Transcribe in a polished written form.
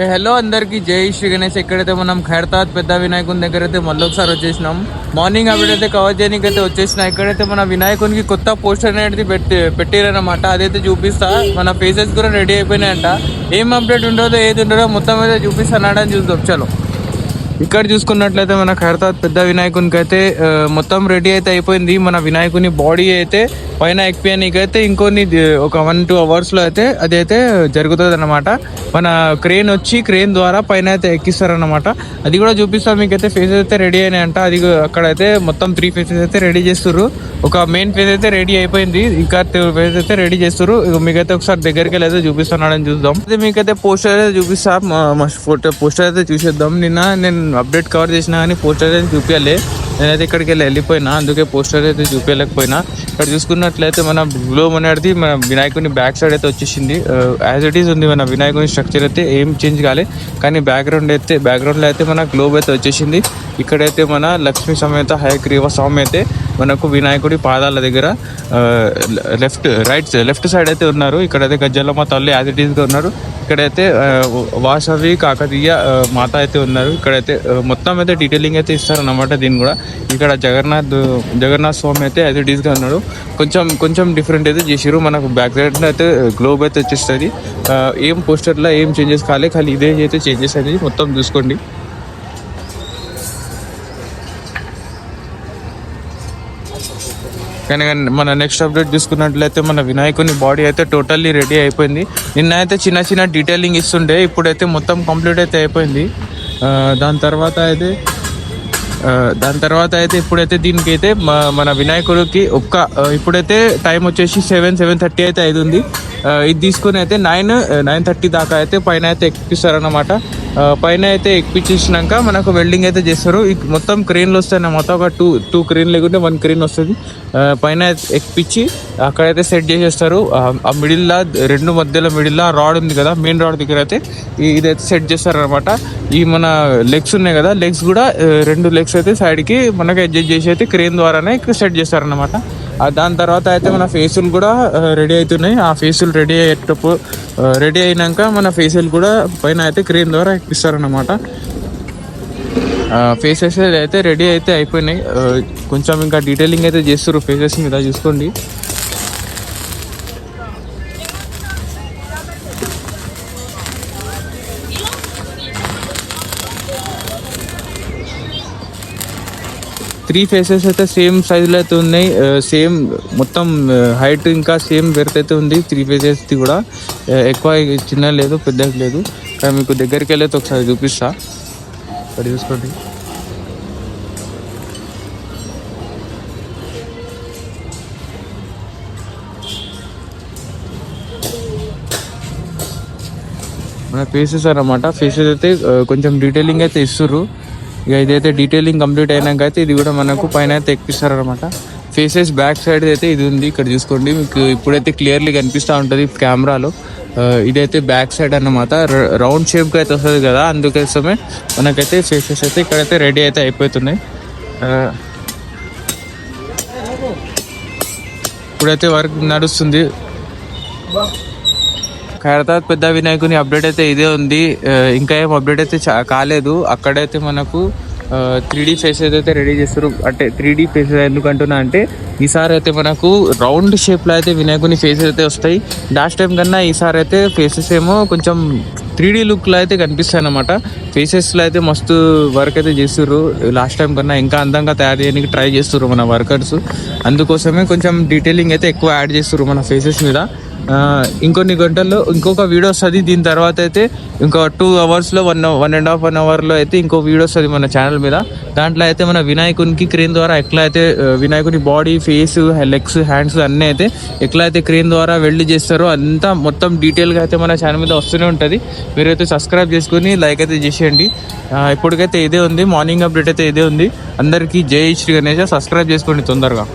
Hello అందరికి జై శ్రీ గణేష్. ఎక్కడైతే మనం ఖైరతాబాద్ పెద్ద వినాయకుని దగ్గర అయితే మళ్ళీ ఒకసారి వచ్చేసినాం. మార్నింగ్ అప్డేట్ అయితే కవర్ చేయడానికి అయితే వచ్చేసిన. ఇక్కడైతే మన వినాయకునికి కొత్త పోస్టర్ అనేది పెట్టారనమాట. అదైతే చూపిస్తా. మన ఫేసెస్ కూడా రెడీ అయిపోయినాయంట. ఏం అప్డేట్ ఉండదో ఏది ఉండదో మొత్తం అయితే చూపిస్తానని చూద్దాం. చలో ఇక్కడ చూసుకున్నట్లయితే మన ఖైరతాబాద్ పెద్ద వినాయకునికి అయితే మొత్తం రెడీ అయితే అయిపోయింది. మన వినాయకుని బాడీ అయితే పైన ఎక్కిపోయానికి అయితే ఇంకొన్ని ఒక 1-2 అవర్స్లో అయితే అది అయితే జరుగుతుంది అన్నమాట. మన క్రేన్ వచ్చి క్రేన్ ద్వారా పైన అయితే ఎక్కిస్తారన్నమాట. అది కూడా చూపిస్తాం మీకైతే. ఫేసెస్ అయితే రెడీ అయినాయంట. అది అక్కడైతే మొత్తం 3 ఫేసెస్ అయితే రెడీ చేస్తుర్రు. ఒక మెయిన్ ఫేస్ అయితే రెడీ అయిపోయింది, ఇంకా 2 ఫేస్ అయితే రెడీ చేస్తుర్రు. మీకైతే ఒకసారి దగ్గరికి వెళ్ళి అయితే చూపిస్తున్నాడని చూద్దాం. అయితే మీకైతే పోస్టర్ అయితే చూపిస్తా. పోస్టర్ అయితే చూసేద్దాం. నిన్న నేను అప్డేట్ కవర్ చేసినా కానీ పోస్టర్ అయితే చూపించాలి. నేనైతే ఇక్కడికి వెళ్ళిపోయినా, అందుకే పోస్టర్ అయితే చూపించలేకపోయినా. ఇక్కడ చూసుకున్నట్లయితే మన గ్లోబ్ అనేది మన వినాయకుని బ్యాక్ సైడ్ అయితే వచ్చేసింది. యాజ్ ఇట్ ఈస్ ఉంది. మన వినాయకుని స్ట్రక్చర్ అయితే ఏం చేంజ్ కాలే, కానీ బ్యాక్గ్రౌండ్లో అయితే మన గ్లోబ్ అయితే వచ్చేసింది. ఇక్కడైతే మన లక్ష్మీ సమేత హయగ్రీవ స్వామి అయితే మనకు వినాయకుడి పాదాల దగ్గర లెఫ్ట్ సైడ్ అయితే ఉన్నారు. ఇక్కడైతే గజ్జలమ్మ తల్లి యాజ్ ఇట్ ఈస్గా ఉన్నారు. ఇక్కడైతే వాసవి కాకతీయ మాత అయితే ఉన్నారు. ఇక్కడైతే మొత్తం అయితే డీటెయిలింగ్ అయితే ఇస్తారన్నమాట. దీన్ని కూడా ఇక్కడ జగన్నాథ్ స్వామి అయితే యాజ్ ఇట్ ఈస్గా ఉన్నాడు. కొంచెం డిఫరెంట్ అయితే చేసారు. మనకు బ్యాక్ సైడ్ అయితే గ్లోబ్ అయితే వచ్చేస్తుంది. ఏం పోస్టర్లో ఏం చేంజెస్ కాలే, ఖాళీ ఇదే అయితే చేంజెస్ అనేది మొత్తం చూసుకోండి. కానీ మన నెక్స్ట్ అప్డేట్ చూసుకున్నట్లయితే మన వినాయకుని బాడీ అయితే టోటల్లీ రెడీ అయిపోయింది. నిన్న అయితే చిన్న డీటెయిలింగ్ ఇస్తుండే, ఇప్పుడైతే మొత్తం కంప్లీట్ అయితే అయిపోయింది. దాని తర్వాత అయితే ఇప్పుడైతే దీనికి అయితే మన వినాయకుడికి ఇప్పుడైతే టైం వచ్చేసి 7:30 అయితే అవుతుంది. ఇది తీసుకుని అయితే 9:30 దాకా అయితే పైన అయితే ఎక్కిస్తారన్నమాట. పైన అయితే ఎక్కించేసినాక మనకు వెల్డింగ్ అయితే చేస్తారు. మొత్తం క్రేన్లు వస్తాయి అన్నమాట. ఒక టూ క్రేన్ లేకుంటే 1 క్రేన్ వస్తుంది. పైన ఎక్కించి అక్కడైతే సెట్ చేసేస్తారు. ఆ మిడిల్లో మధ్యలో రాడ్ ఉంది కదా, మెయిన్ రాడ్ దగ్గర అయితే ఇదైతే సెట్ చేస్తారనమాట. ఈ మన లెగ్స్ ఉన్నాయి కదా, లెగ్స్ కూడా 2 లెగ్స్ అయితే సైడ్కి మనకు అడ్జస్ట్ చేసి అయితే క్రేన్ ద్వారానే సెట్ చేస్తారనమాట. దాని తర్వాత అయితే మన ఫేసులు కూడా రెడీ అవుతున్నాయి. ఆ ఫేసులు రెడీ అయినాక మన ఫేసులు కూడా పైన అయితే క్రేన్ ద్వారా ఎక్కిస్తారన్నమాట. ఫేసెస్ అయితే రెడీ అయితే అయిపోయినాయి. కొంచెం ఇంకా డీటెయిలింగ్ అయితే చేస్తారు ఫేసెస్ మీద, చూసుకోండి. త్రీ ఫేసెస్ అయితే సేమ్ సైజులో అయితే ఉన్నాయి. సేమ్ మొత్తం హైట్ ఇంకా సేమ్ బెర్త్ అయితే ఉంది. 3 ఫేసెస్ది కూడా ఎక్కువ చిన్న లేదు, పెద్ద లేదు. కానీ మీకు దగ్గరికి వెళ్ళైతే ఒకసారి చూపిస్తా. ఇక్కడ చూసుకోండి. మన ఫేసెస్ అన్నమాట. ఫేసెస్ అయితే కొంచెం డీటెయిలింగ్ అయితే ఇస్తుర్రు. ఇక ఇదైతే డీటెయిలింగ్ కంప్లీట్ అయినాక అయితే ఇది కూడా మనకు పైన అయితే ఎక్కిస్తారనమాట. ఫేసెస్ బ్యాక్ సైడ్ అయితే ఇది ఉంది. ఇక్కడ చూసుకోండి, మీకు ఇప్పుడైతే క్లియర్లీ కనిపిస్తూ ఉంటుంది కెమెరాలో. ఇదైతే బ్యాక్ సైడ్ అన్నమాట. రౌండ్ షేప్గా అయితే వస్తుంది కదా, అందుకోసమే మనకైతే ఫేసెస్ అయితే ఇక్కడైతే రెడీ అయితే అయిపోతున్నాయి. ఇప్పుడైతే వర్క్ నడుస్తుంది. ఖైరతాబాద్ పెద్ద వినాయకుని అప్డేట్ అయితే ఇదే ఉంది. ఇంకా ఏం అప్డేట్ అయితే కాలేదు. అక్కడైతే మనకు 3D ఫేసెస్ అయితే రెడీ చేస్తారు. అంటే 3D ఫేసెస్ ఎందుకంటున్నా అంటే ఈసారి అయితే మనకు రౌండ్ షేప్లో అయితే వినాయకుని ఫేసెస్ అయితే వస్తాయి. లాస్ట్ టైం కన్నా ఈసారి అయితే ఫేసెస్ ఏమో కొంచెం 3D లుక్లో అయితే కనిపిస్తాయి అన్నమాట. ఫేసెస్లో అయితే మస్తు వర్క్ అయితే చేస్తుర్రు. లాస్ట్ టైం కన్నా ఇంకా అందంగా తయారు చేయడానికి ట్రై చేస్తుర్రు మన వర్కర్స్. అందుకోసమే కొంచెం డీటెయిలింగ్ అయితే ఎక్కువ యాడ్ చేస్తుర్రు మన ఫేసెస్ మీద. ఇంకొన్ని గంటల్లో ఇంకొక వీడియో వస్తుంది. దీని తర్వాత అయితే ఇంకో 2 అవర్స్లో 1.5 అవర్లో అయితే ఇంకో వీడియో వస్తుంది మన ఛానల్ మీద. దాంట్లో అయితే మన వినాయకునికి క్రేన్ ద్వారా ఎట్లా అయితే వినాయకుని బాడీ, ఫేస్, లెగ్స్, హ్యాండ్స్ అన్నీ అయితే ఎట్లా అయితే క్రేన్ ద్వారా వెల్డ్ చేస్తారో అంతా మొత్తం డీటెయిల్గా అయితే మన ఛానల్ మీద వస్తూనే ఉంటుంది. మీరైతే సబ్స్క్రైబ్ చేసుకుని లైక్ అయితే చేసేయండి. ఇప్పటికైతే ఇదే ఉంది. మార్నింగ్ అప్డేట్ అయితే ఇదే ఉంది. అందరికీ జై శ్రీ గణేష. సబ్స్క్రైబ్ చేసుకోండి తొందరగా.